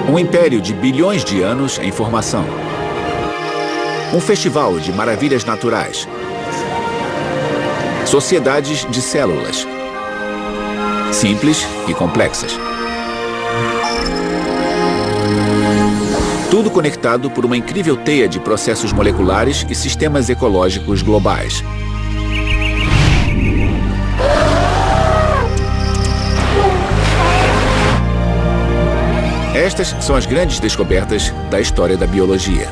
Um império de bilhões de anos em formação. Um festival de maravilhas naturais. Sociedades de células. Simples e complexas. Tudo conectado por uma incrível teia de processos moleculares e sistemas ecológicos globais. Estas são as grandes descobertas da história da biologia.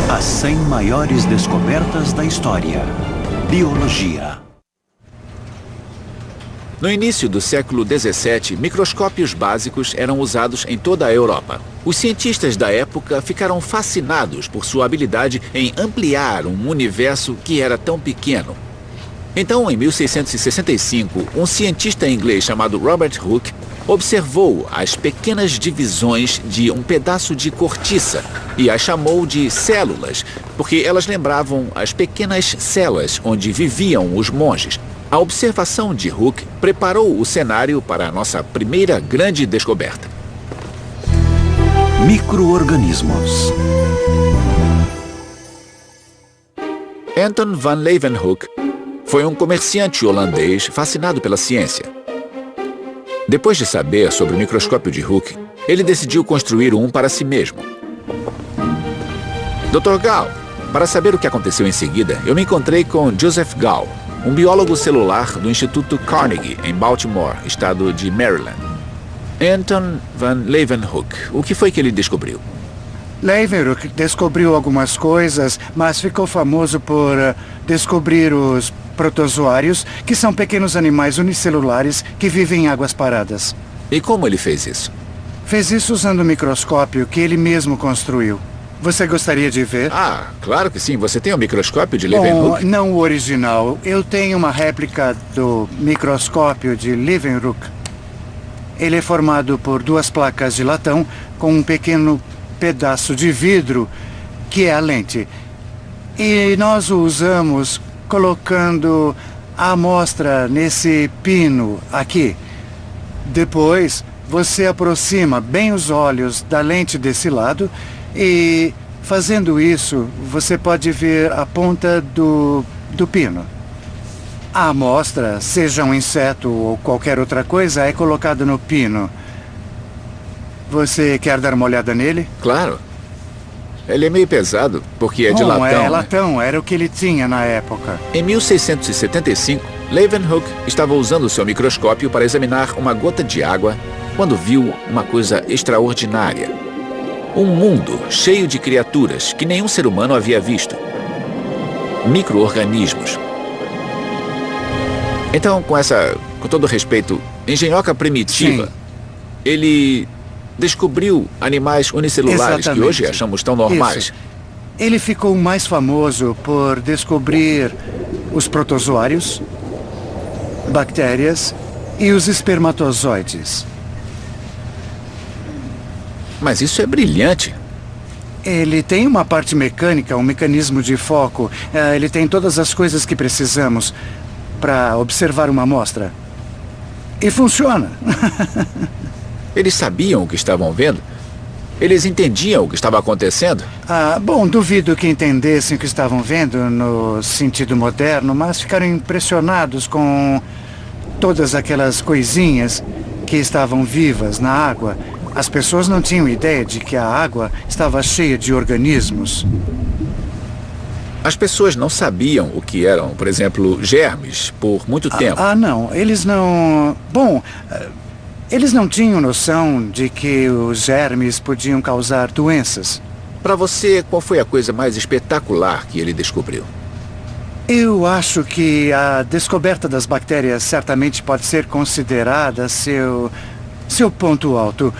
As 100 maiores descobertas da história. Biologia. No início do século XVII, microscópios básicos eram usados em toda a Europa. Os cientistas da época ficaram fascinados por sua habilidade em ampliar um universo que era tão pequeno. Então, em 1665, um cientista inglês chamado Robert Hooke observou as pequenas divisões de um pedaço de cortiça e as chamou de células, porque elas lembravam as pequenas celas onde viviam os monges. A observação de Hooke preparou o cenário para a nossa primeira grande descoberta. Micro-organismos. Anton van Leeuwenhoek foi um comerciante holandês fascinado pela ciência. Depois de saber sobre o microscópio de Hooke, ele decidiu construir um para si mesmo. Dr. Gall, para saber o que aconteceu em seguida, eu me encontrei com Joseph Gall, um biólogo celular do Instituto Carnegie, em Baltimore, estado de Maryland. Anton van Leeuwenhoek, o que foi que ele descobriu? Leeuwenhoek descobriu algumas coisas, mas ficou famoso por descobrir os protozoários, que são pequenos animais unicelulares que vivem em águas paradas. E como ele fez isso? Fez isso usando um microscópio que ele mesmo construiu. Você gostaria de ver? Ah, claro que sim. Você tem um microscópio de Bom, Leeuwenhoek? não o original. Eu tenho uma réplica do microscópio de Leeuwenhoek. Ele é formado por duas placas de latão com um pequeno pedaço de vidro, que é a lente. E nós o usamos colocando a amostra nesse pino aqui. Depois, você aproxima bem os olhos da lente desse lado e, fazendo isso, você pode ver a ponta do pino. A amostra, seja um inseto ou qualquer outra coisa, é colocada no pino. Você quer dar uma olhada nele? Claro. Ele é meio pesado, porque é de latão. É né? latão, era o que ele tinha na época. Em 1675, Leeuwenhoek estava usando seu microscópio para examinar uma gota de água quando viu uma coisa extraordinária. Um mundo cheio de criaturas que nenhum ser humano havia visto. Micro-organismos. Então, com todo respeito, engenhoca primitiva, Sim. ele descobriu animais unicelulares que Exatamente. hoje achamos tão normais. Isso. Ele ficou mais famoso por descobrir os protozoários, bactérias e os espermatozoides. Mas isso é brilhante. Ele tem uma parte mecânica, um mecanismo de foco. Ele tem todas as coisas que precisamos para observar uma amostra. E funciona. Eles sabiam o que estavam vendo? Eles entendiam o que estava acontecendo? Bom, duvido que entendessem o que estavam vendo no sentido moderno, mas ficaram impressionados com todas aquelas coisinhas que estavam vivas na água. As pessoas não tinham ideia de que a água estava cheia de organismos. As pessoas não sabiam o que eram, por exemplo, germes, por muito tempo. Não. Eles não... Bom... Eles não tinham noção de que os germes podiam causar doenças. Para você, qual foi a coisa mais espetacular que ele descobriu? Eu acho que a descoberta das bactérias certamente pode ser considerada seu ponto alto.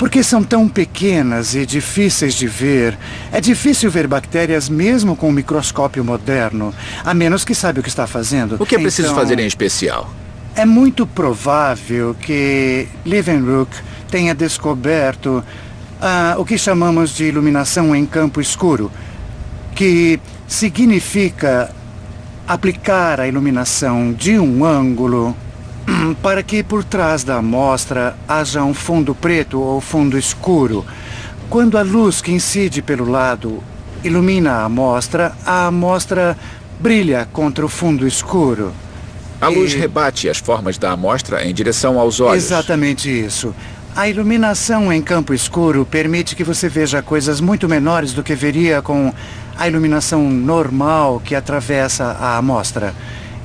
Porque são tão pequenas e difíceis de ver. É difícil ver bactérias mesmo com um microscópio moderno, a menos que saiba o que está fazendo. O que é preciso fazer em especial? É muito provável que Leeuwenhoek tenha descoberto o que chamamos de iluminação em campo escuro, que significa aplicar a iluminação de um ângulo para que por trás da amostra haja um fundo preto ou fundo escuro. Quando a luz que incide pelo lado ilumina a amostra brilha contra o fundo escuro. A luz rebate as formas da amostra em direção aos olhos. Exatamente isso. A iluminação em campo escuro permite que você veja coisas muito menores do que veria com a iluminação normal que atravessa a amostra.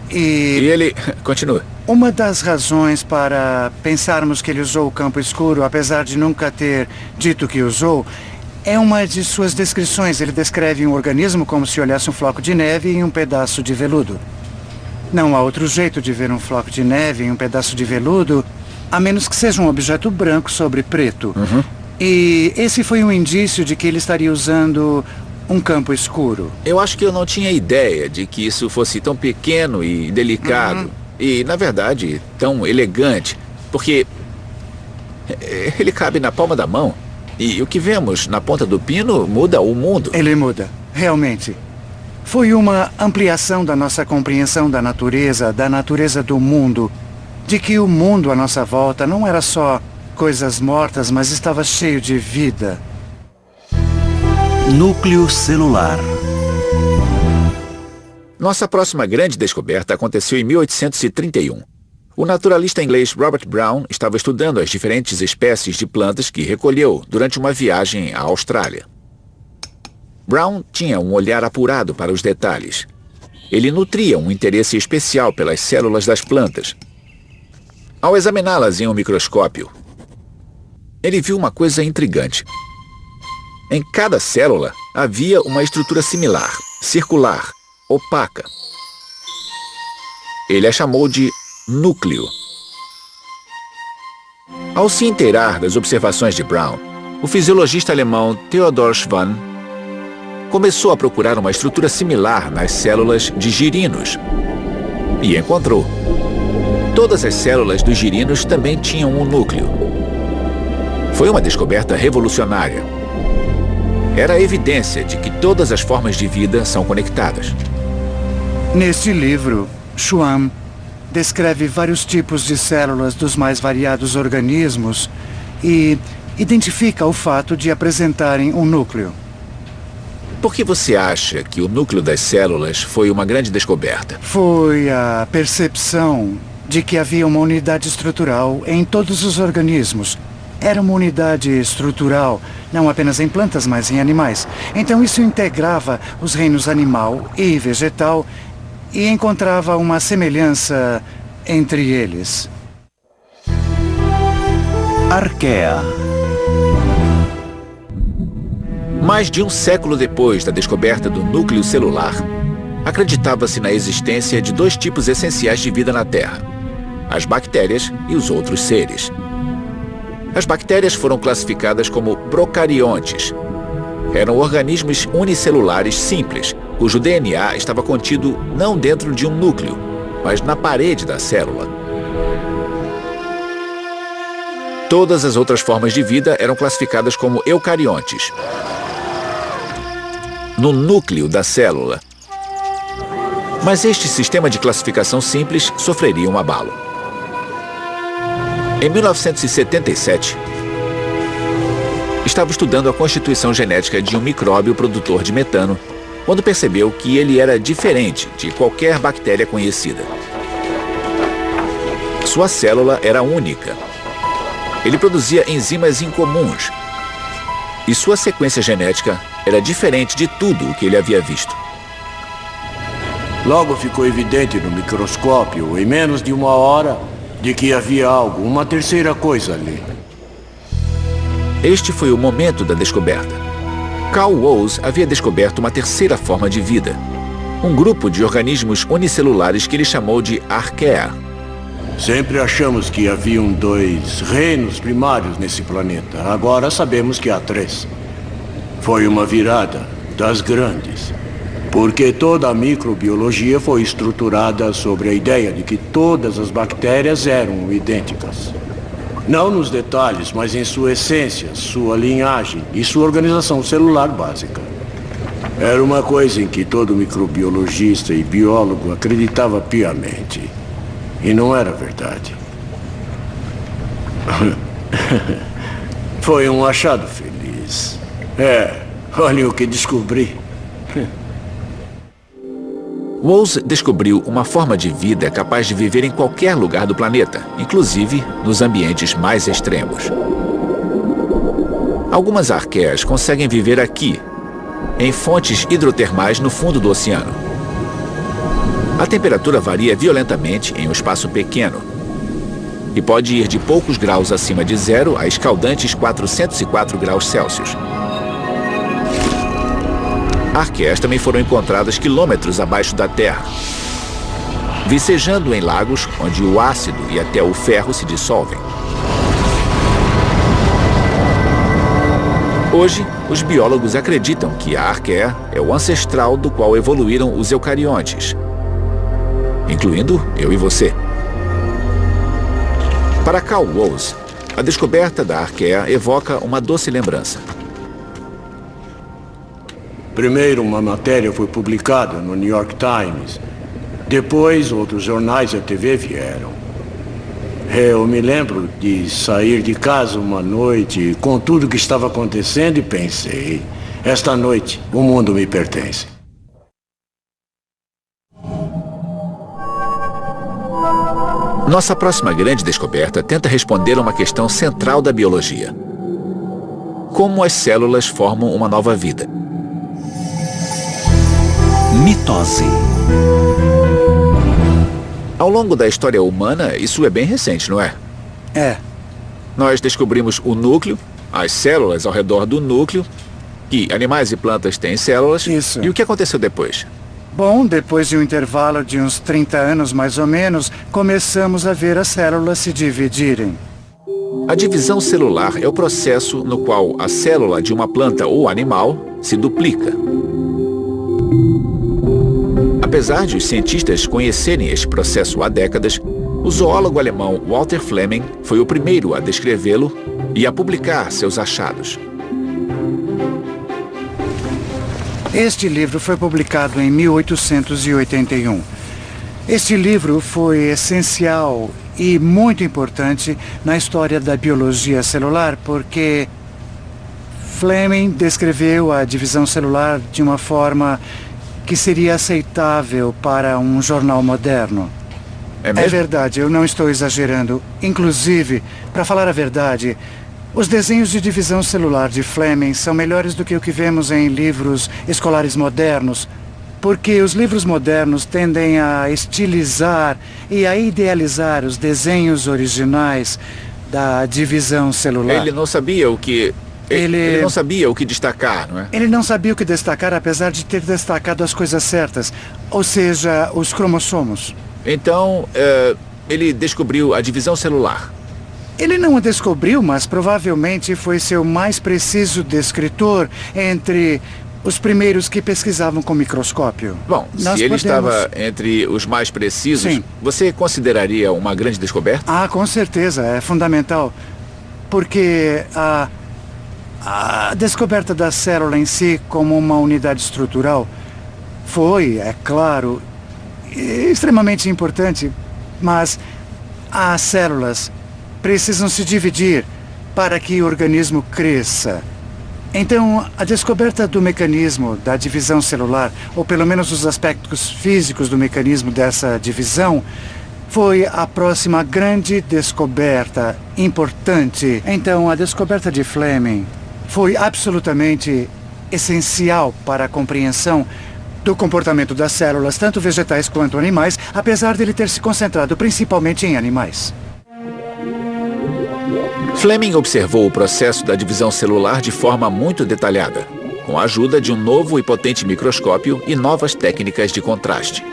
E ele... Continua. Uma das razões para pensarmos que ele usou o campo escuro, apesar de nunca ter dito que usou, é uma de suas descrições. Ele descreve um organismo como se olhasse um floco de neve em um pedaço de veludo. Não há outro jeito de ver um floco de neve em um pedaço de veludo, a menos que seja um objeto branco sobre preto. E esse foi um indício de que ele estaria usando um campo escuro. Eu acho que eu não tinha ideia de que isso fosse tão pequeno e delicado. E, na verdade, tão elegante. Porque ele cabe na palma da mão. E o que vemos na ponta do pino muda o mundo. Ele muda, realmente. Foi uma ampliação da nossa compreensão da natureza do mundo. De que o mundo à nossa volta não era só coisas mortas, mas estava cheio de vida. Núcleo celular. Nossa próxima grande descoberta aconteceu em 1831. O naturalista inglês Robert Brown estava estudando as diferentes espécies de plantas que recolheu durante uma viagem à Austrália. Brown tinha um olhar apurado para os detalhes. Ele nutria um interesse especial pelas células das plantas. Ao examiná-las em um microscópio, ele viu uma coisa intrigante. Em cada célula havia uma estrutura similar, circular, opaca. Ele a chamou de núcleo. Ao se inteirar das observações de Brown, o fisiologista alemão Theodor Schwann começou a procurar uma estrutura similar nas células de girinos. E encontrou. Todas as células dos girinos também tinham um núcleo. Foi uma descoberta revolucionária. Era a evidência de que todas as formas de vida são conectadas. Neste livro, Schwann descreve vários tipos de células dos mais variados organismos e identifica o fato de apresentarem um núcleo. Por que você acha que o núcleo das células foi uma grande descoberta? Foi a percepção de que havia uma unidade estrutural em todos os organismos. Era uma unidade estrutural, não apenas em plantas, mas em animais. Então isso integrava os reinos animal e vegetal e encontrava uma semelhança entre eles. Arqueia. Mais de um século depois da descoberta do núcleo celular, acreditava-se na existência de dois tipos essenciais de vida na Terra: as bactérias e os outros seres. As bactérias foram classificadas como procariontes. Eram organismos unicelulares simples, cujo DNA estava contido não dentro de um núcleo, mas na parede da célula. Todas as outras formas de vida eram classificadas como eucariontes, no núcleo da célula. Mas este sistema de classificação simples sofreria um abalo. Em 1977, estava estudando a constituição genética de um micróbio produtor de metano, quando percebeu que ele era diferente de qualquer bactéria conhecida. Sua célula era única. Ele produzia enzimas incomuns. E sua sequência genética era diferente de tudo o que ele havia visto. Logo ficou evidente no microscópio, em menos de uma hora, de que havia algo, uma terceira coisa ali. Este foi o momento da descoberta. Carl Woese havia descoberto uma terceira forma de vida. Um grupo de organismos unicelulares que ele chamou de arqueia. Sempre achamos que haviam 2 reinos primários nesse planeta. Agora sabemos que há 3. Foi uma virada das grandes. Porque toda a microbiologia foi estruturada sobre a ideia de que todas as bactérias eram idênticas. Não nos detalhes, mas em sua essência, sua linhagem e sua organização celular básica. Era uma coisa em que todo microbiologista e biólogo acreditava piamente. E não era verdade. Foi um achado feliz. Olhem o que descobri. Woese descobriu uma forma de vida capaz de viver em qualquer lugar do planeta, inclusive nos ambientes mais extremos. Algumas arqueias conseguem viver aqui, em fontes hidrotermais no fundo do oceano. A temperatura varia violentamente em um espaço pequeno e pode ir de poucos graus acima de zero a escaldantes 404 graus Celsius. Arqueias também foram encontradas quilômetros abaixo da Terra, vicejando em lagos onde o ácido e até o ferro se dissolvem. Hoje, os biólogos acreditam que a arqueia é o ancestral do qual evoluíram os eucariontes, incluindo eu e você. Para Carl Woese, a descoberta da arqueia evoca uma doce lembrança. Primeiro, uma matéria foi publicada no New York Times. Depois, outros jornais e a TV vieram. Eu me lembro de sair de casa uma noite com tudo que estava acontecendo e pensei: esta noite, o mundo me pertence. Nossa próxima grande descoberta tenta responder a uma questão central da biologia: como as células formam uma nova vida? Mitose. Ao longo da história humana, isso é bem recente, não é? É. Nós descobrimos o núcleo, as células ao redor do núcleo, que animais e plantas têm células. Isso. E o que aconteceu depois? Bom, depois de um intervalo de uns 30 anos mais ou menos, começamos a ver as células se dividirem. A divisão celular é o processo no qual a célula de uma planta ou animal se duplica. Apesar de os cientistas conhecerem este processo há décadas, o zoólogo alemão Walter Flemming foi o primeiro a descrevê-lo e a publicar seus achados. Este livro foi publicado em 1881. Este livro foi essencial e muito importante na história da biologia celular, porque Flemming descreveu a divisão celular de uma forma que seria aceitável para um jornal moderno. É mesmo? É verdade, eu não estou exagerando. Inclusive, para falar a verdade, os desenhos de divisão celular de Flemming são melhores do que o que vemos em livros escolares modernos, porque os livros modernos tendem a estilizar e a idealizar os desenhos originais da divisão celular. Ele não sabia o que... Ele não sabia o que destacar, não é? Ele não sabia o que destacar, apesar de ter destacado as coisas certas, ou seja, os cromossomos. Então, ele descobriu a divisão celular. Ele não a descobriu, mas provavelmente foi seu mais preciso descritor entre os primeiros que pesquisavam com microscópio. Bom, se ele estava entre os mais precisos, Sim. Você consideraria uma grande descoberta? Ah, com certeza, é fundamental. Porque a descoberta da célula em si como uma unidade estrutural foi, é claro, extremamente importante, mas as células precisam se dividir para que o organismo cresça. Então, a descoberta do mecanismo da divisão celular, ou pelo menos os aspectos físicos do mecanismo dessa divisão, foi a próxima grande descoberta importante. Então, a descoberta de Flemming foi absolutamente essencial para a compreensão do comportamento das células, tanto vegetais quanto animais, apesar de ele ter se concentrado principalmente em animais. Flemming observou o processo da divisão celular de forma muito detalhada, com a ajuda de um novo e potente microscópio e novas técnicas de contraste.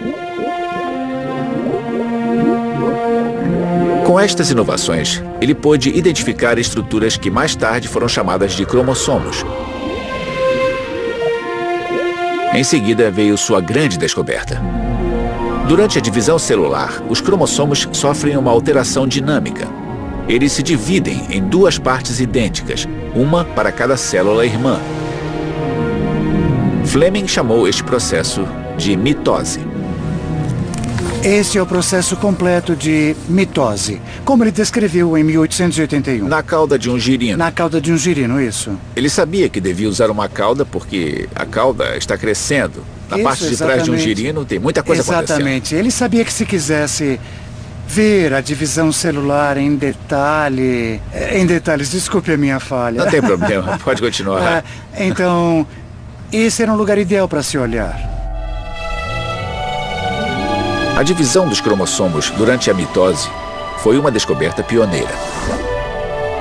Com estas inovações, ele pôde identificar estruturas que mais tarde foram chamadas de cromossomos. Em seguida veio sua grande descoberta. Durante a divisão celular, os cromossomos sofrem uma alteração dinâmica. Eles se dividem em duas partes idênticas, uma para cada célula irmã. Fleming chamou este processo de mitose. Esse é o processo completo de mitose, como ele descreveu em 1881. Na cauda de um girino. Na cauda de um girino, isso. Ele sabia que devia usar uma cauda porque a cauda está crescendo. Na parte de trás de um girino tem muita coisa acontecendo. Exatamente. Ele sabia que se quisesse ver a divisão celular em detalhe... Em detalhes, desculpe a minha falha. Não tem problema, pode continuar. Então, esse era um lugar ideal para se olhar. A divisão dos cromossomos durante a mitose foi uma descoberta pioneira.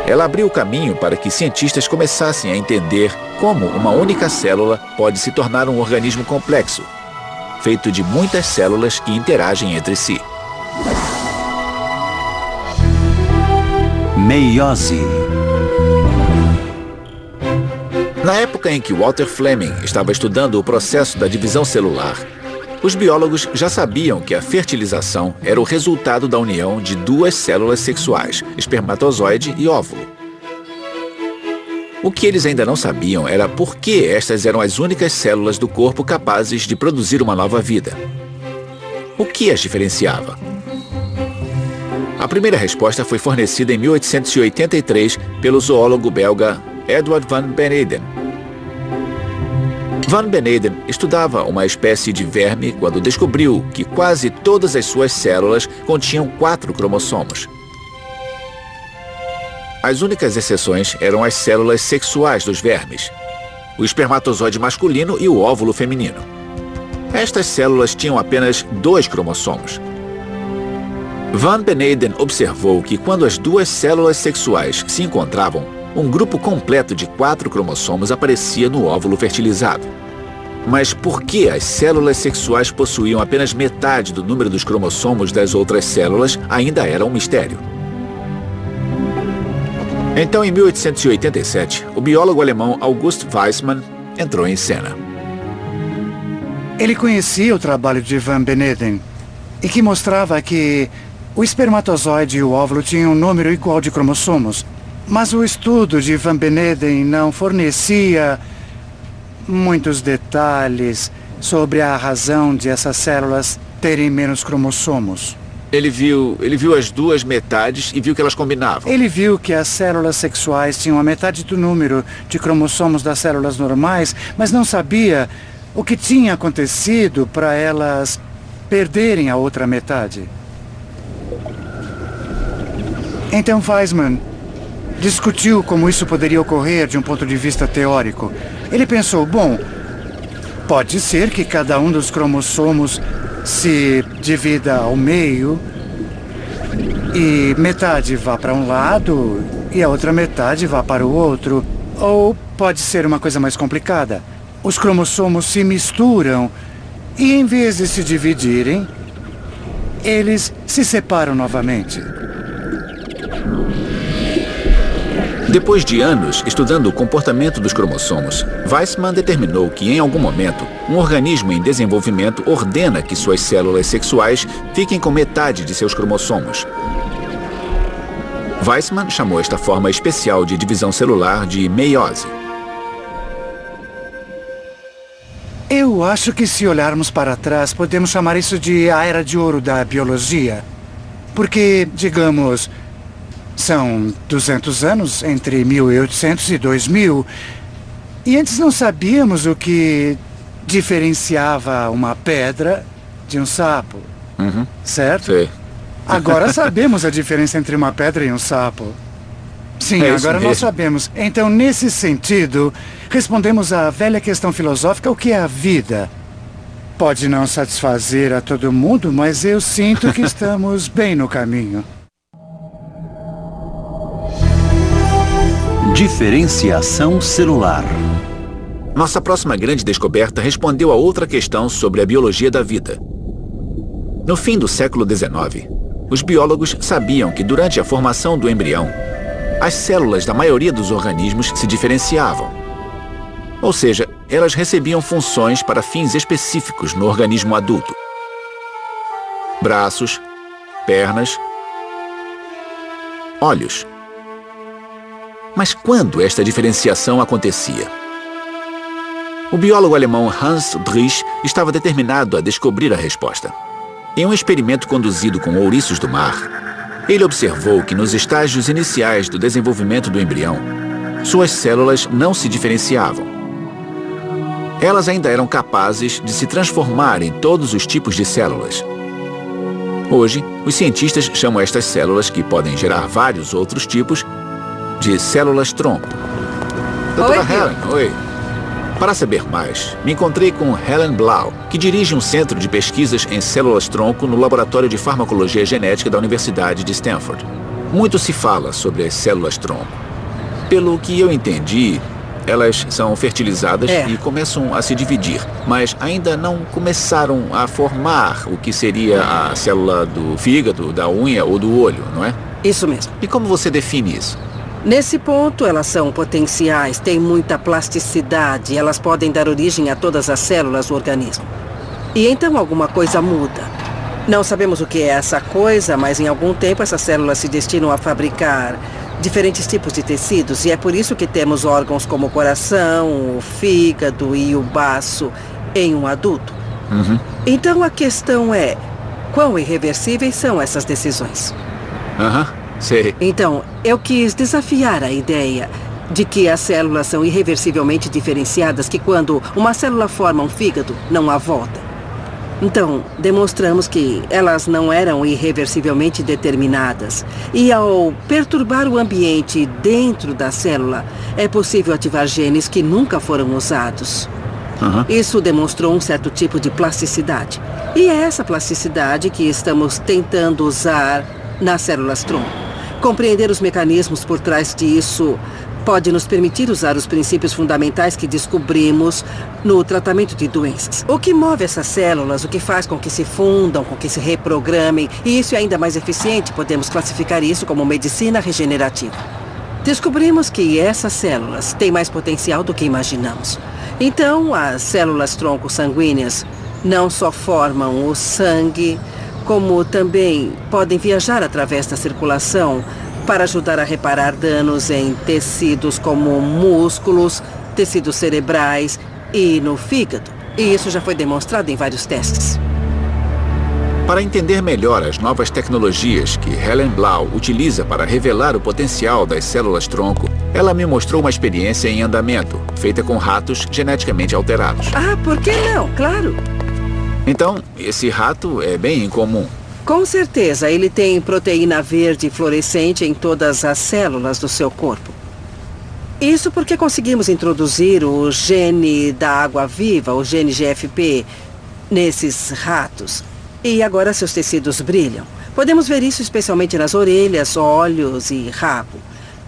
Ela abriu o caminho para que cientistas começassem a entender como uma única célula pode se tornar um organismo complexo, feito de muitas células que interagem entre si. Meiose. Na época em que Walter Fleming estava estudando o processo da divisão celular, os biólogos já sabiam que a fertilização era o resultado da união de duas células sexuais, espermatozoide e óvulo. O que eles ainda não sabiam era por que estas eram as únicas células do corpo capazes de produzir uma nova vida. O que as diferenciava? A primeira resposta foi fornecida em 1883 pelo zoólogo belga Edward van Beneden. Van Beneden estudava uma espécie de verme quando descobriu que quase todas as suas células continham 4 cromossomos. As únicas exceções eram as células sexuais dos vermes, o espermatozoide masculino e o óvulo feminino. Estas células tinham apenas 2 cromossomos. Van Beneden observou que quando as duas células sexuais se encontravam, um grupo completo de 4 cromossomos aparecia no óvulo fertilizado. Mas por que as células sexuais possuíam apenas metade do número dos cromossomos das outras células ainda era um mistério. Então, em 1887, o biólogo alemão August Weismann entrou em cena. Ele conhecia o trabalho de Van Beneden e que mostrava que o espermatozoide e o óvulo tinham um número igual de cromossomos. Mas o estudo de Van Beneden não fornecia muitos detalhes sobre a razão de essas células terem menos cromossomos. Ele viu as duas metades e viu que elas combinavam. Ele viu que as células sexuais tinham a metade do número de cromossomos das células normais, mas não sabia o que tinha acontecido para elas perderem a outra metade. Então Weismann discutiu como isso poderia ocorrer de um ponto de vista teórico. Ele pensou, bom, pode ser que cada um dos cromossomos se divida ao meio e metade vá para um lado e a outra metade vá para o outro. Ou pode ser uma coisa mais complicada. Os cromossomos se misturam e, em vez de se dividirem, eles se separam novamente. Depois de anos estudando o comportamento dos cromossomos, Weismann determinou que, em algum momento, um organismo em desenvolvimento ordena que suas células sexuais fiquem com metade de seus cromossomos. Weismann chamou esta forma especial de divisão celular de meiose. Eu acho que, se olharmos para trás, podemos chamar isso de a era de ouro da biologia. Porque, digamos, são 200 anos entre 1800 e 2000. E antes não sabíamos o que diferenciava uma pedra de um sapo. Certo? Sim. Agora sabemos a diferença entre uma pedra e um sapo. Sim, agora nós sabemos. Então, nesse sentido, respondemos à velha questão filosófica: o que é a vida? Pode não satisfazer a todo mundo, mas eu sinto que estamos bem no caminho. Diferenciação celular. Nossa próxima grande descoberta respondeu a outra questão sobre a biologia da vida. No fim do século XIX, os biólogos sabiam que durante a formação do embrião, as células da maioria dos organismos se diferenciavam. Ou seja, elas recebiam funções para fins específicos no organismo adulto. Braços, pernas, olhos. Mas quando esta diferenciação acontecia? O biólogo alemão Hans Driesch estava determinado a descobrir a resposta. Em um experimento conduzido com ouriços do mar, ele observou que nos estágios iniciais do desenvolvimento do embrião, suas células não se diferenciavam. Elas ainda eram capazes de se transformar em todos os tipos de células. Hoje, os cientistas chamam estas células, que podem gerar vários outros tipos, de células-tronco. Doutora Helen, oi. Para saber mais, me encontrei com Helen Blau, que dirige um centro de pesquisas em células-tronco no Laboratório de Farmacologia Genética da Universidade de Stanford. Muito se fala sobre as células-tronco. Pelo que eu entendi, elas são fertilizadas e começam a se dividir, mas ainda não começaram a formar o que seria a célula do fígado, da unha ou do olho, não é? Isso mesmo. E como você define isso? Nesse ponto, elas são potenciais, têm muita plasticidade, elas podem dar origem a todas as células do organismo. E então alguma coisa muda. Não sabemos o que é essa coisa, mas em algum tempo essas células se destinam a fabricar diferentes tipos de tecidos, e é por isso que temos órgãos como o coração, o fígado e o baço em um adulto. Então a questão é, quão irreversíveis são essas decisões? Sei. Então, eu quis desafiar a ideia de que as células são irreversivelmente diferenciadas, que quando uma célula forma um fígado, não há volta. Então, demonstramos que elas não eram irreversivelmente determinadas. E ao perturbar o ambiente dentro da célula, é possível ativar genes que nunca foram usados. Isso demonstrou um certo tipo de plasticidade. E é essa plasticidade que estamos tentando usar nas células-tronco. Compreender os mecanismos por trás disso pode nos permitir usar os princípios fundamentais que descobrimos no tratamento de doenças. O que move essas células, o que faz com que se fundam, com que se reprogramem, e isso é ainda mais eficiente, podemos classificar isso como medicina regenerativa. Descobrimos que essas células têm mais potencial do que imaginamos. Então, as células-tronco sanguíneas não só formam o sangue, como também podem viajar através da circulação para ajudar a reparar danos em tecidos como músculos, tecidos cerebrais e no fígado. E isso já foi demonstrado em vários testes. Para entender melhor as novas tecnologias que Helen Blau utiliza para revelar o potencial das células-tronco, ela me mostrou uma experiência em andamento, feita com ratos geneticamente alterados. Por que não? Claro. Então, esse rato é bem incomum. Com certeza, ele tem proteína verde fluorescente em todas as células do seu corpo. Isso porque conseguimos introduzir o gene da água-viva, o gene GFP, nesses ratos. E agora seus tecidos brilham. Podemos ver isso especialmente nas orelhas, olhos e rabo.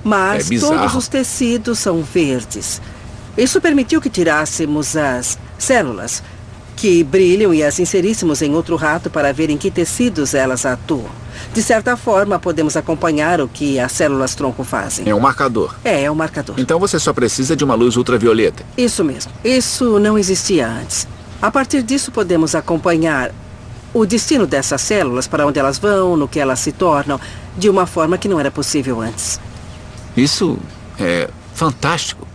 Mas todos os tecidos são verdes. Isso permitiu que tirássemos as células que brilham e as inseríssemos em outro rato para ver em que tecidos elas atuam. De certa forma, podemos acompanhar o que as células-tronco fazem. É um marcador. É um marcador. Então você só precisa de uma luz ultravioleta. Isso mesmo. Isso não existia antes. A partir disso, podemos acompanhar o destino dessas células, para onde elas vão, no que elas se tornam, de uma forma que não era possível antes. Isso é fantástico.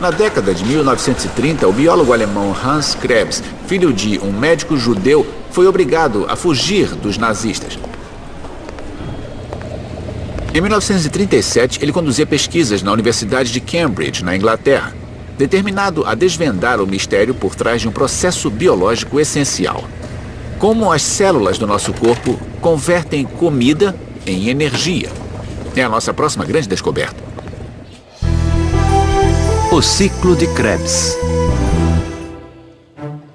Na década de 1930, o biólogo alemão Hans Krebs, filho de um médico judeu, foi obrigado a fugir dos nazistas. Em 1937, ele conduzia pesquisas na Universidade de Cambridge, na Inglaterra, determinado a desvendar o mistério por trás de um processo biológico essencial. Como as células do nosso corpo convertem comida em energia. É a nossa próxima grande descoberta. O ciclo de Krebs.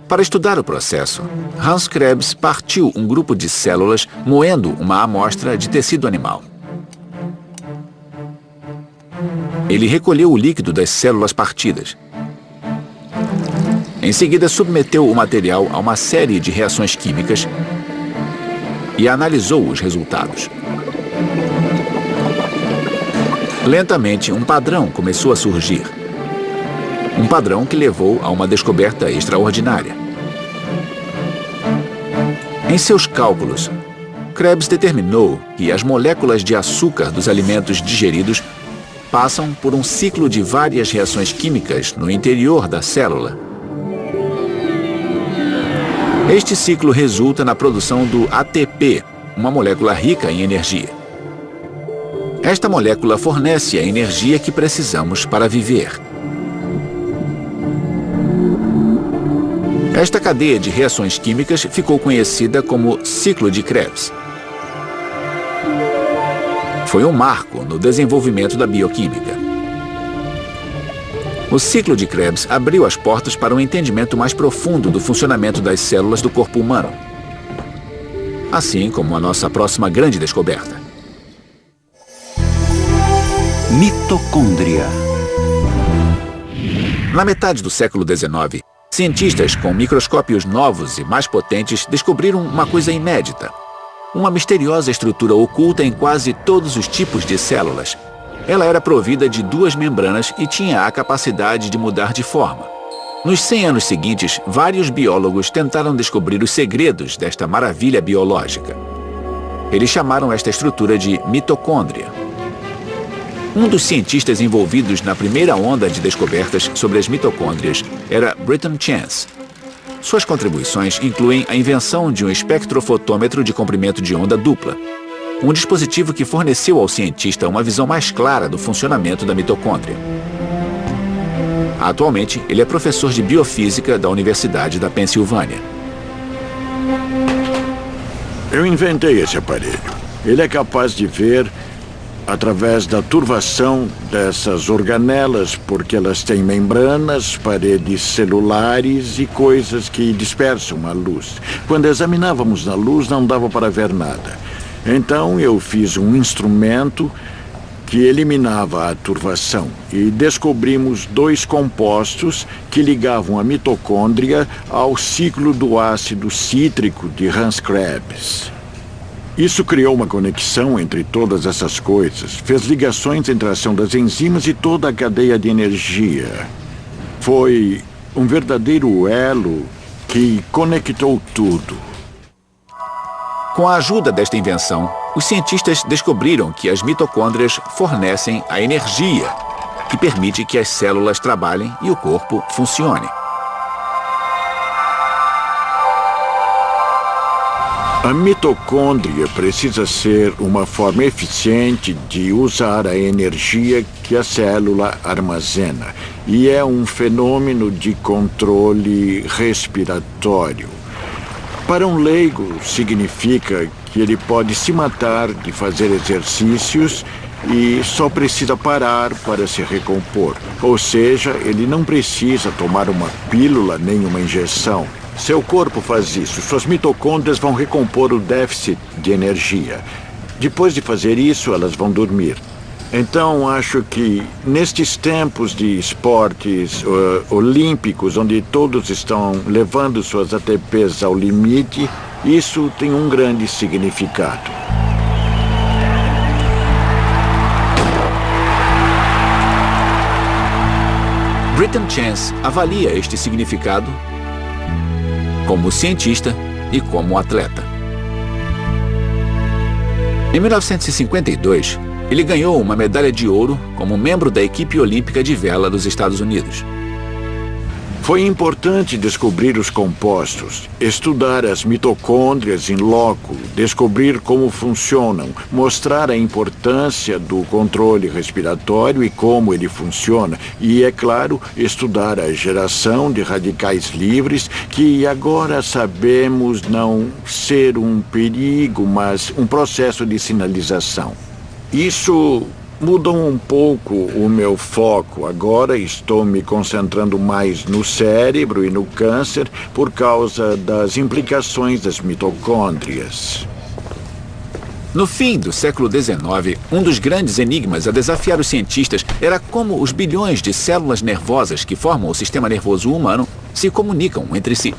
Para estudar o processo, Hans Krebs partiu um grupo de células moendo uma amostra de tecido animal. Ele recolheu o líquido das células partidas. Em seguida, submeteu o material a uma série de reações químicas e analisou os resultados. Lentamente, um padrão começou a surgir. Um padrão que levou a uma descoberta extraordinária. Em seus cálculos, Krebs determinou que as moléculas de açúcar dos alimentos digeridos passam por um ciclo de várias reações químicas no interior da célula. Este ciclo resulta na produção do ATP, uma molécula rica em energia. Esta molécula fornece a energia que precisamos para viver. Esta cadeia de reações químicas ficou conhecida como ciclo de Krebs. Foi um marco no desenvolvimento da bioquímica. O ciclo de Krebs abriu as portas para um entendimento mais profundo do funcionamento das células do corpo humano, assim como a nossa próxima grande descoberta. Mitocôndria. Na metade do século XIX, cientistas com microscópios novos e mais potentes descobriram uma coisa inédita. Uma misteriosa estrutura oculta em quase todos os tipos de células. Ela era provida de duas membranas e tinha a capacidade de mudar de forma. Nos 100 anos seguintes, vários biólogos tentaram descobrir os segredos desta maravilha biológica. Eles chamaram esta estrutura de mitocôndria. Um dos cientistas envolvidos na primeira onda de descobertas sobre as mitocôndrias era Britton Chance. Suas contribuições incluem a invenção de um espectrofotômetro de comprimento de onda dupla, um dispositivo que forneceu ao cientista uma visão mais clara do funcionamento da mitocôndria. Atualmente, ele é professor de biofísica da Universidade da Pensilvânia. Eu inventei esse aparelho. Ele é capaz de ver através da turvação dessas organelas, porque elas têm membranas, paredes celulares e coisas que dispersam a luz. Quando examinávamos na luz, não dava para ver nada. Então eu fiz um instrumento que eliminava a turvação e descobrimos dois compostos que ligavam a mitocôndria ao ciclo do ácido cítrico de Hans Krebs. Isso criou uma conexão entre todas essas coisas, fez ligações entre a ação das enzimas e toda a cadeia de energia. Foi um verdadeiro elo que conectou tudo. Com a ajuda desta invenção, os cientistas descobriram que as mitocôndrias fornecem a energia que permite que as células trabalhem e o corpo funcione. A mitocôndria precisa ser uma forma eficiente de usar a energia que a célula armazena. E é um fenômeno de controle respiratório. Para um leigo, significa que ele pode se matar de fazer exercícios e só precisa parar para se recompor. Ou seja, ele não precisa tomar uma pílula nem uma injeção. Seu corpo faz isso. Suas mitocôndrias vão recompor o déficit de energia. Depois de fazer isso, elas vão dormir. Então, acho que nestes tempos de esportes olímpicos, onde todos estão levando suas ATPs ao limite, isso tem um grande significado. Britton Chance avalia este significado como cientista e como atleta. Em 1952, ele ganhou uma medalha de ouro como membro da equipe olímpica de vela dos Estados Unidos. Foi importante descobrir os compostos, estudar as mitocôndrias in loco, descobrir como funcionam, mostrar a importância do controle respiratório e como ele funciona. E, é claro, estudar a geração de radicais livres, que agora sabemos não ser um perigo, mas um processo de sinalização. Isso mudou um pouco o meu foco. Agora estou me concentrando mais no cérebro e no câncer por causa das implicações das mitocôndrias. No fim do século XIX, um dos grandes enigmas a desafiar os cientistas era como os bilhões de células nervosas que formam o sistema nervoso humano se comunicam entre si.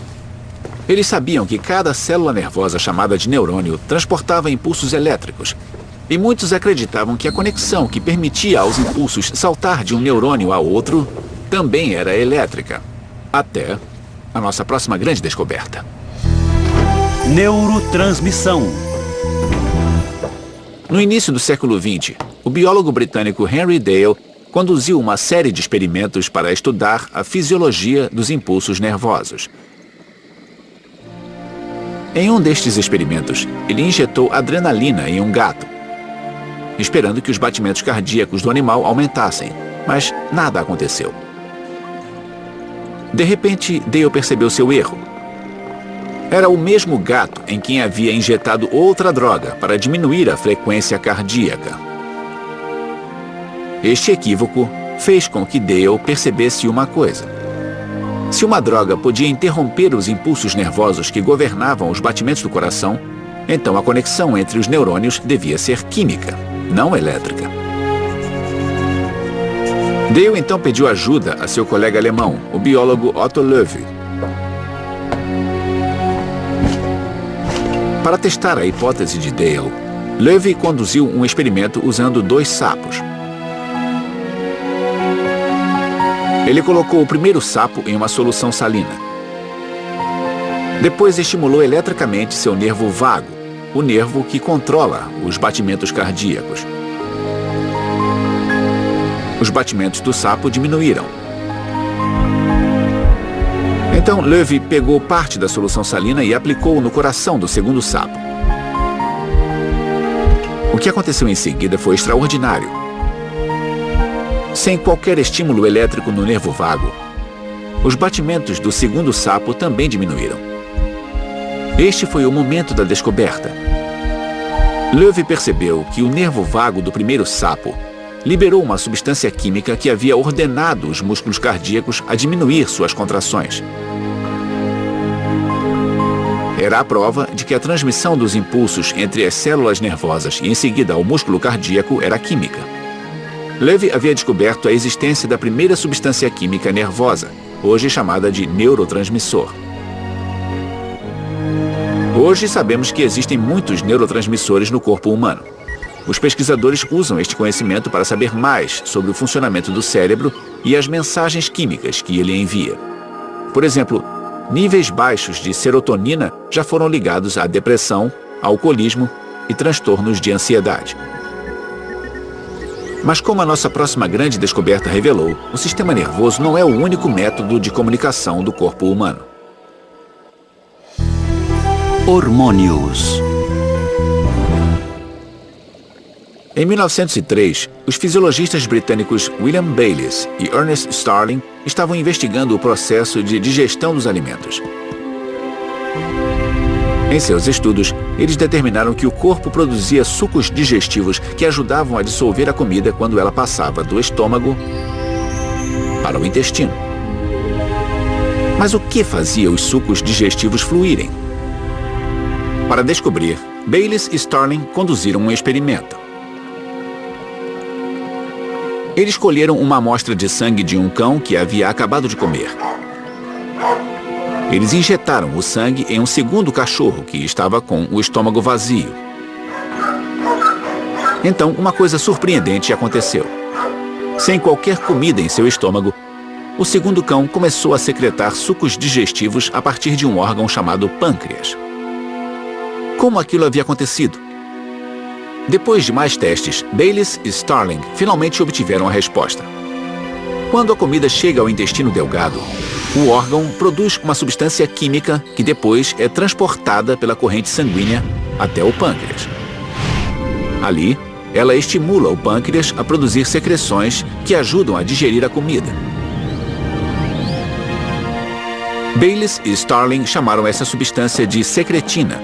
Eles sabiam que cada célula nervosa chamada de neurônio transportava impulsos elétricos. E muitos acreditavam que a conexão que permitia aos impulsos saltar de um neurônio a outro também era elétrica. Até a nossa próxima grande descoberta. Neurotransmissão. No início do século XX, o biólogo britânico Henry Dale conduziu uma série de experimentos para estudar a fisiologia dos impulsos nervosos. Em um destes experimentos, ele injetou adrenalina em um gato, esperando que os batimentos cardíacos do animal aumentassem, mas nada aconteceu. De repente, Dale percebeu seu erro. Era o mesmo gato em quem havia injetado outra droga para diminuir a frequência cardíaca. Este equívoco fez com que Dale percebesse uma coisa. Se uma droga podia interromper os impulsos nervosos que governavam os batimentos do coração, então a conexão entre os neurônios devia ser química, não elétrica. Dale então pediu ajuda a seu colega alemão, o biólogo Otto Loewi. Para testar a hipótese de Dale, Loewi conduziu um experimento usando 2 sapos. Ele colocou o primeiro sapo em uma solução salina. Depois estimulou eletricamente seu nervo vago, o nervo que controla os batimentos cardíacos. Os batimentos do sapo diminuíram. Então, Loewi pegou parte da solução salina e aplicou no coração do segundo sapo. O que aconteceu em seguida foi extraordinário. Sem qualquer estímulo elétrico no nervo vago, os batimentos do segundo sapo também diminuíram. Este foi o momento da descoberta. Loewi percebeu que o nervo vago do primeiro sapo liberou uma substância química que havia ordenado os músculos cardíacos a diminuir suas contrações. Era a prova de que a transmissão dos impulsos entre as células nervosas e em seguida ao músculo cardíaco era química. Loewi havia descoberto a existência da primeira substância química nervosa, hoje chamada de neurotransmissor. Hoje sabemos que existem muitos neurotransmissores no corpo humano. Os pesquisadores usam este conhecimento para saber mais sobre o funcionamento do cérebro e as mensagens químicas que ele envia. Por exemplo, níveis baixos de serotonina já foram ligados à depressão, alcoolismo e transtornos de ansiedade. Mas como a nossa próxima grande descoberta revelou, o sistema nervoso não é o único método de comunicação do corpo humano. Hormônios. Em 1903, os fisiologistas britânicos William Bayliss e Ernest Starling estavam investigando o processo de digestão dos alimentos. Em seus estudos, eles determinaram que o corpo produzia sucos digestivos que ajudavam a dissolver a comida quando ela passava do estômago para o intestino. Mas o que fazia os sucos digestivos fluírem? Para descobrir, Bayliss e Starling conduziram um experimento. Eles colheram uma amostra de sangue de um cão que havia acabado de comer. Eles injetaram o sangue em um segundo cachorro que estava com o estômago vazio. Então, uma coisa surpreendente aconteceu. Sem qualquer comida em seu estômago, o segundo cão começou a secretar sucos digestivos a partir de um órgão chamado pâncreas. Como aquilo havia acontecido? Depois de mais testes, Bayliss e Starling finalmente obtiveram a resposta. Quando a comida chega ao intestino delgado, o órgão produz uma substância química que depois é transportada pela corrente sanguínea até o pâncreas. Ali, ela estimula o pâncreas a produzir secreções que ajudam a digerir a comida. Bayliss e Starling chamaram essa substância de secretina,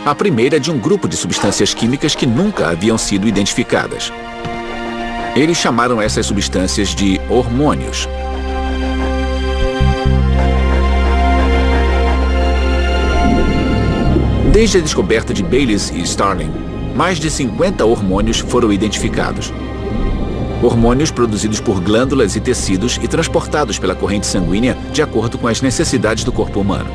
a primeira de um grupo de substâncias químicas que nunca haviam sido identificadas. Eles chamaram essas substâncias de hormônios. Desde a descoberta de Bayliss e Starling, mais de 50 hormônios foram identificados. Hormônios produzidos por glândulas e tecidos e transportados pela corrente sanguínea de acordo com as necessidades do corpo humano.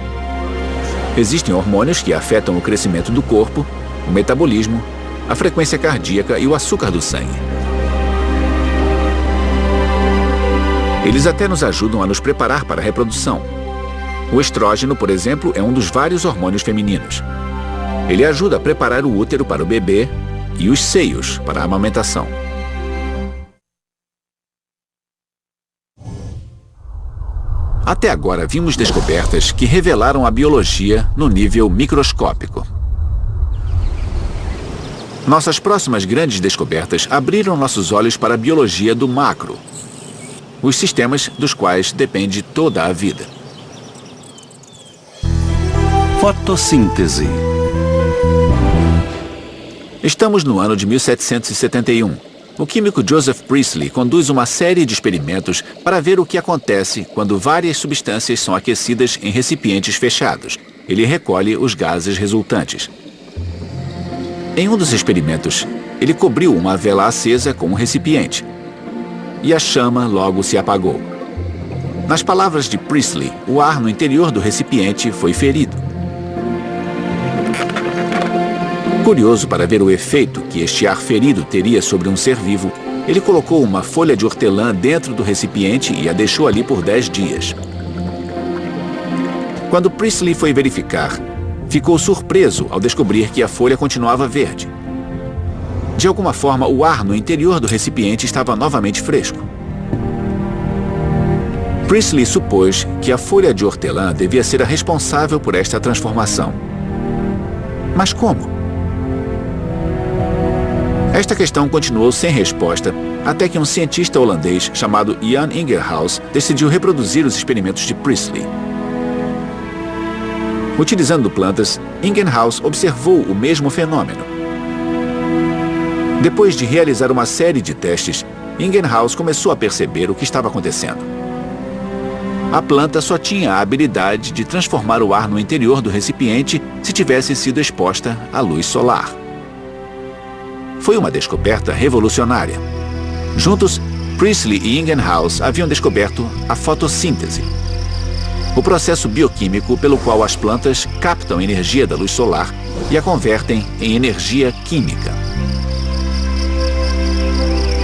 Existem hormônios que afetam o crescimento do corpo, o metabolismo, a frequência cardíaca e o açúcar do sangue. Eles até nos ajudam a nos preparar para a reprodução. O estrógeno, por exemplo, é um dos vários hormônios femininos. Ele ajuda a preparar o útero para o bebê e os seios para a amamentação. Até agora, vimos descobertas que revelaram a biologia no nível microscópico. Nossas próximas grandes descobertas abriram nossos olhos para a biologia do macro, os sistemas dos quais depende toda a vida. Fotossíntese. Estamos no ano de 1771. O químico Joseph Priestley conduz uma série de experimentos para ver o que acontece quando várias substâncias são aquecidas em recipientes fechados. Ele recolhe os gases resultantes. Em um dos experimentos, ele cobriu uma vela acesa com um recipiente. E a chama logo se apagou. Nas palavras de Priestley, o ar no interior do recipiente foi ferido. Curioso para ver o efeito que este ar ferido teria sobre um ser vivo, ele colocou uma folha de hortelã dentro do recipiente e a deixou ali por 10 dias. Quando Priestley foi verificar, ficou surpreso ao descobrir que a folha continuava verde. De alguma forma, o ar no interior do recipiente estava novamente fresco. Priestley supôs que a folha de hortelã devia ser a responsável por esta transformação. Mas como? Esta questão continuou sem resposta, até que um cientista holandês chamado Jan Ingenhousz decidiu reproduzir os experimentos de Priestley. Utilizando plantas, Ingenhousz observou o mesmo fenômeno. Depois de realizar uma série de testes, Ingenhousz começou a perceber o que estava acontecendo. A planta só tinha a habilidade de transformar o ar no interior do recipiente se tivesse sido exposta à luz solar. Foi uma descoberta revolucionária. Juntos, Priestley e Ingenhousz haviam descoberto a fotossíntese, o processo bioquímico pelo qual as plantas captam energia da luz solar e a convertem em energia química.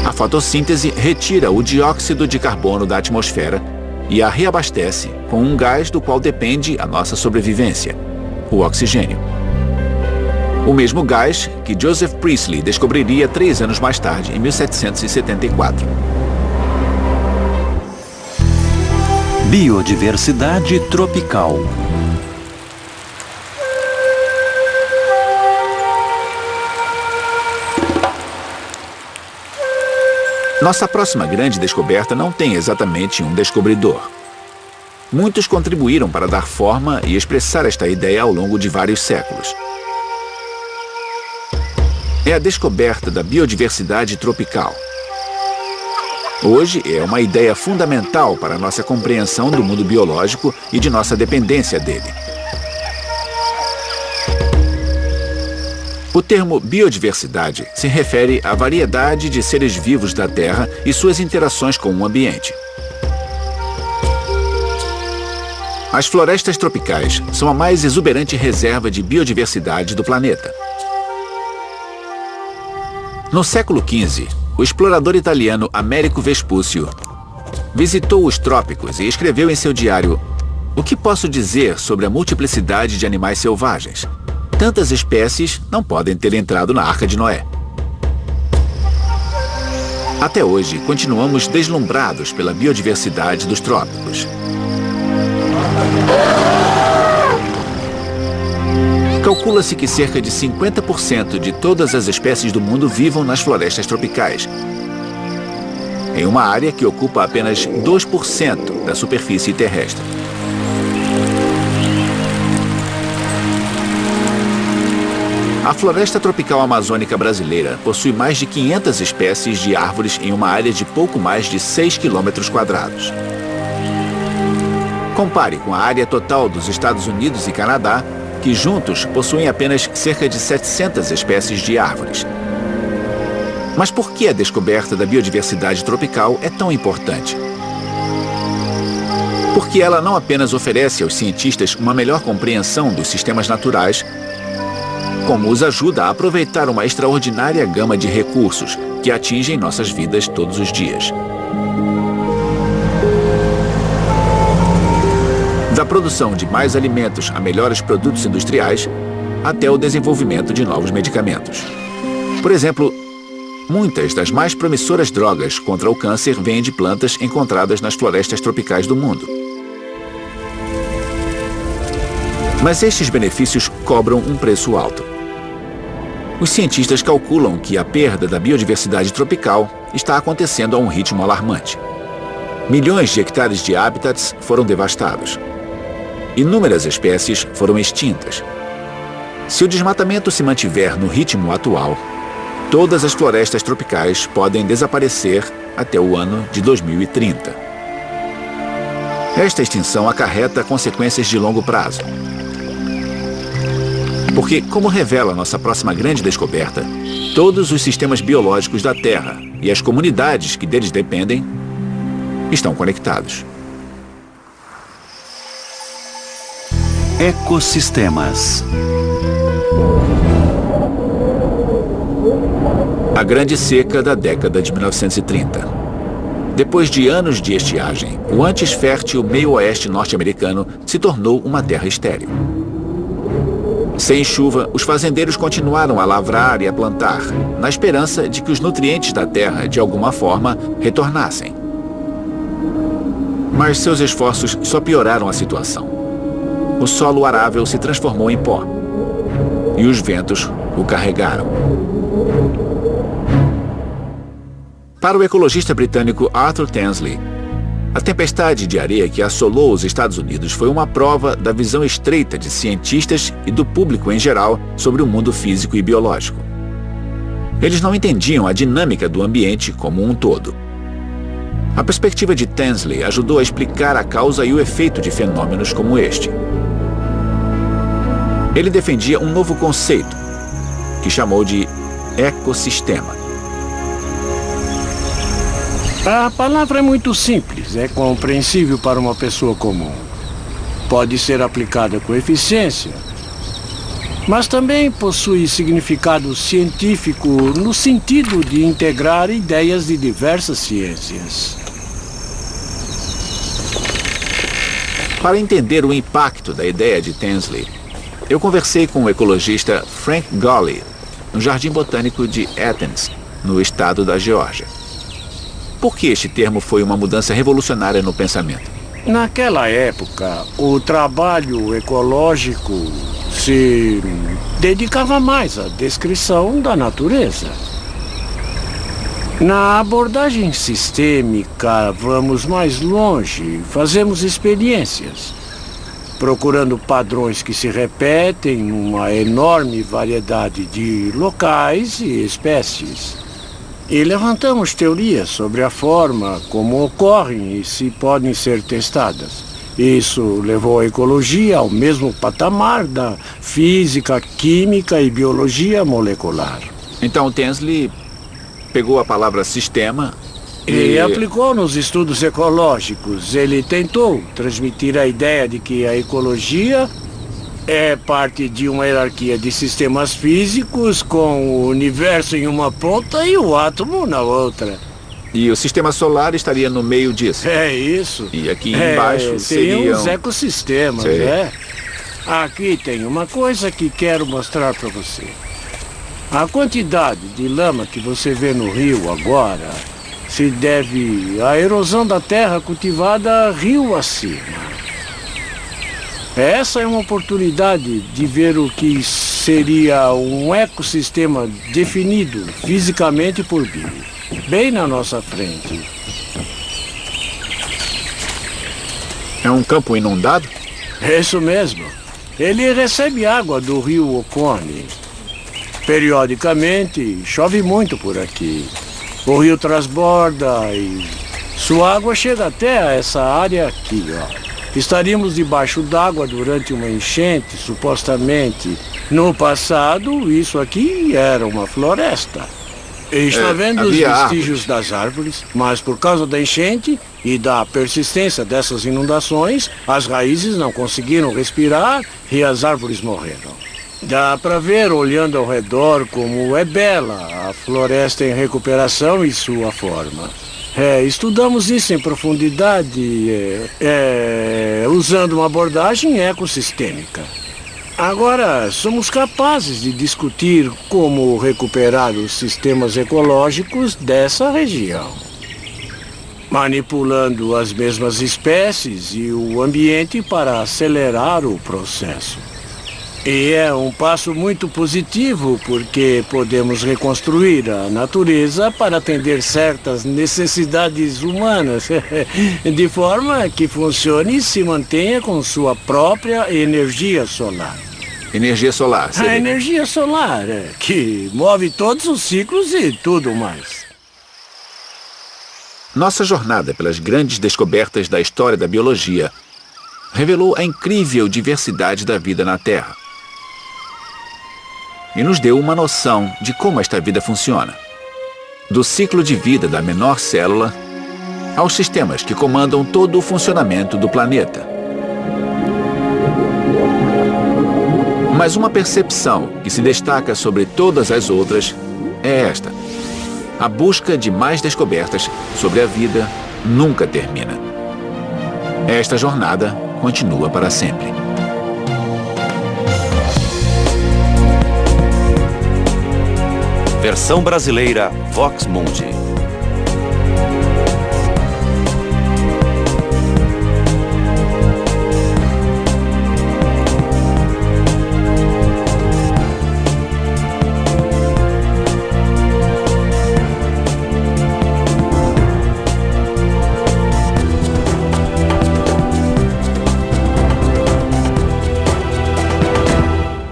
A fotossíntese retira o dióxido de carbono da atmosfera e a reabastece com um gás do qual depende a nossa sobrevivência, o oxigênio. O mesmo gás que Joseph Priestley descobriria 3 anos mais tarde, em 1774. Biodiversidade tropical. Nossa próxima grande descoberta não tem exatamente um descobridor. Muitos contribuíram para dar forma e expressar esta ideia ao longo de vários séculos. É a descoberta da biodiversidade tropical. Hoje é uma ideia fundamental para a nossa compreensão do mundo biológico e de nossa dependência dele. O termo biodiversidade se refere à variedade de seres vivos da Terra e suas interações com o ambiente. As florestas tropicais são a mais exuberante reserva de biodiversidade do planeta. No século XV, o explorador italiano Américo Vespúcio visitou os trópicos e escreveu em seu diário: "O que posso dizer sobre a multiplicidade de animais selvagens? Tantas espécies não podem ter entrado na Arca de Noé." Até hoje, continuamos deslumbrados pela biodiversidade dos trópicos. Calcula-se que cerca de 50% de todas as espécies do mundo vivam nas florestas tropicais, em uma área que ocupa apenas 2% da superfície terrestre. A floresta tropical amazônica brasileira possui mais de 500 espécies de árvores em uma área de pouco mais de 6 km². Compare com a área total dos Estados Unidos e Canadá, que juntos possuem apenas cerca de 700 espécies de árvores. Mas por que a descoberta da biodiversidade tropical é tão importante? Porque ela não apenas oferece aos cientistas uma melhor compreensão dos sistemas naturais, como os ajuda a aproveitar uma extraordinária gama de recursos que atingem nossas vidas todos os dias. Da produção de mais alimentos a melhores produtos industriais, até o desenvolvimento de novos medicamentos. Por exemplo, muitas das mais promissoras drogas contra o câncer vêm de plantas encontradas nas florestas tropicais do mundo. Mas estes benefícios cobram um preço alto. Os cientistas calculam que a perda da biodiversidade tropical está acontecendo a um ritmo alarmante. Milhões de hectares de hábitats foram devastados. Inúmeras espécies foram extintas. Se o desmatamento se mantiver no ritmo atual, todas as florestas tropicais podem desaparecer até o ano de 2030. Esta extinção acarreta consequências de longo prazo. Porque, como revela nossa próxima grande descoberta, todos os sistemas biológicos da Terra e as comunidades que deles dependem estão conectados. Ecossistemas. A grande seca da década de 1930. Depois de anos de estiagem, o antes fértil meio-oeste norte-americano se tornou uma terra estéril. Sem chuva, os fazendeiros continuaram a lavrar e a plantar, na esperança de que os nutrientes da terra, de alguma forma, retornassem. Mas seus esforços só pioraram a situação. O solo arável se transformou em pó, e os ventos o carregaram. Para o ecologista britânico Arthur Tansley, a tempestade de areia que assolou os Estados Unidos foi uma prova da visão estreita de cientistas e do público em geral sobre o mundo físico e biológico. Eles não entendiam a dinâmica do ambiente como um todo. A perspectiva de Tansley ajudou a explicar a causa e o efeito de fenômenos como este. Ele defendia um novo conceito, que chamou de ecossistema. A palavra é muito simples, é compreensível para uma pessoa comum. Pode ser aplicada com eficiência, mas também possui significado científico no sentido de integrar ideias de diversas ciências. Para entender o impacto da ideia de Tansley, eu conversei com o ecologista Frank Gawley, no Jardim Botânico de Athens, no estado da Geórgia. Por que este termo foi uma mudança revolucionária no pensamento? Naquela época, o trabalho ecológico se dedicava mais à descrição da natureza. Na abordagem sistêmica, vamos mais longe, fazemos experiências, procurando padrões que se repetem numa enorme variedade de locais e espécies. E levantamos teorias sobre a forma como ocorrem e se podem ser testadas. Isso levou a ecologia ao mesmo patamar da física, química e biologia molecular. Então Tansley pegou a palavra sistema e aplicou nos estudos ecológicos. Ele tentou transmitir a ideia de que a ecologia é parte de uma hierarquia de sistemas físicos com o universo em uma ponta e o átomo na outra. E o sistema solar estaria no meio disso. É isso. E aqui embaixo seriam os ecossistemas, né? Aqui tem uma coisa que quero mostrar para você. A quantidade de lama que você vê no rio agora se deve à erosão da terra cultivada rio acima. Essa é uma oportunidade de ver o que seria um ecossistema definido fisicamente por Bill, bem na nossa frente. É um campo inundado? É isso mesmo. Ele recebe água do rio Oconee. Periodicamente, chove muito por aqui. O rio transborda e sua água chega até essa área aqui, ó. estaríamos debaixo d'água durante uma enchente, supostamente. No passado, isso aqui era uma floresta. Está vendo os vestígios das árvores, mas por causa da enchente e da persistência dessas inundações, as raízes não conseguiram respirar e as árvores morreram. Dá para ver, olhando ao redor, como é bela a floresta em recuperação e sua forma. Estudamos isso em profundidade, usando uma abordagem ecossistêmica. Agora, somos capazes de discutir como recuperar os sistemas ecológicos dessa região, manipulando as mesmas espécies e o ambiente para acelerar o processo. E é um passo muito positivo, porque podemos reconstruir a natureza para atender certas necessidades humanas, de forma que funcione e se mantenha com sua própria energia solar. Energia solar, seria? A energia solar, que move todos os ciclos e tudo mais. Nossa jornada pelas grandes descobertas da história da biologia revelou a incrível diversidade da vida na Terra. E nos deu uma noção de como esta vida funciona. Do ciclo de vida da menor célula aos sistemas que comandam todo o funcionamento do planeta. Mas uma percepção que se destaca sobre todas as outras é esta: a busca de mais descobertas sobre a vida nunca termina. Esta jornada continua para sempre. Versão brasileira Vox Mundi.